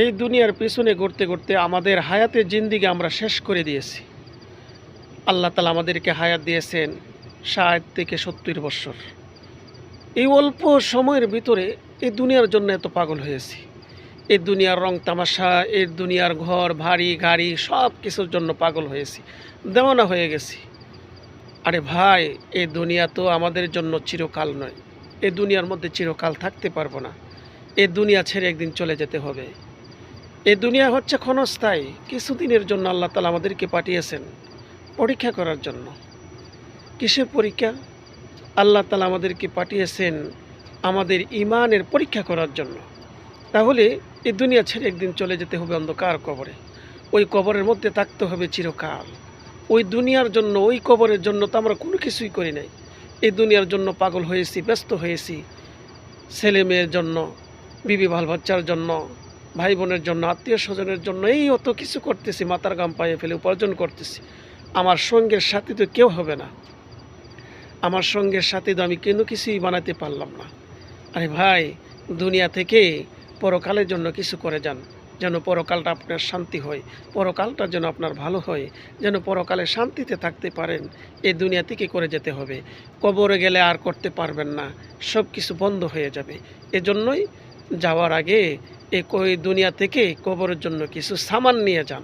এই দুনিয়ার পেছনে ঘুরতে ঘুরতে আমাদের হায়াতের জিন্দিগি আমরা শেষ করে দিয়েছি। আল্লাহ তাআলা আমাদেরকে হায়াত দিয়েছেন ৬০ থেকে ৭০ বৎসর। এই অল্প সময়ের ভিতরে এই দুনিয়ার জন্য এত পাগল হয়েছি। এই দুনিয়ার রং তামাশা, এই দুনিয়ার ঘর বাড়ি গাড়ি সব কিছুর জন্য পাগল হয়েছি, দেওয়ানা হয়ে গেছি। আরে ভাই, এই দুনিয়া তো আমাদের জন্য চিরকাল নয়। এই দুনিয়ার মধ্যে চিরকাল থাকতে পারবো না। এই দুনিয়া ছেড়ে একদিন চলে যেতে হবে। এই দুনিয়া হচ্ছে ক্ষণস্থায়ী। কিছুদিনের জন্য আল্লাহ তাআলা আমাদেরকে পাঠিয়েছেন পরীক্ষা করার জন্য। কিসের পরীক্ষা? আল্লাহ তাআলা আমাদেরকে পাঠিয়েছেন আমাদের ঈমানের পরীক্ষা করার জন্য। তাহলে এই দুনিয়া ছেড়ে একদিন চলে যেতে হবে অন্ধকার কবরে। ওই কবরের মধ্যে থাকতে হবে চিরকাল। ওই দুনিয়ার জন্য, ওই কবরের জন্য তো আমরা কোনো কিছুই করি নাই। এই দুনিয়ার জন্য পাগল হয়েছি, ব্যস্ত হয়েছি। ছেলে মেয়ের জন্য, বিবি বাল বাচ্চার জন্য, ভাই বোনের জন্য, আত্মীয় স্বজনের জন্য এই অত কিছু করতেছি, মাথার ঘাম পায়ে ফেলে উপার্জন করতেছি। আমার সঙ্গের সাথী তো কেউ হবে না। আমার সঙ্গের সাথী তো আমি কোনো কিছুই বানাতে পারলাম না। আরে ভাই, দুনিয়া থেকে পরকালের জন্য কিছু করে যান, যেন পরকালটা আপনার শান্তি হয়, পরকালটা যেন আপনার ভালো হয়, যেন পরকালে শান্তিতে থাকতে পারেন। এই দুনিয়া থেকে করে যেতে হবে। কবরে গেলে আর করতে পারবেন না, সব কিছু বন্ধ হয়ে যাবে। এজন্যই যাওয়ার আগে এই দুনিয়া থেকে কবরের জন্য কিছু সামান নিয়ে যান।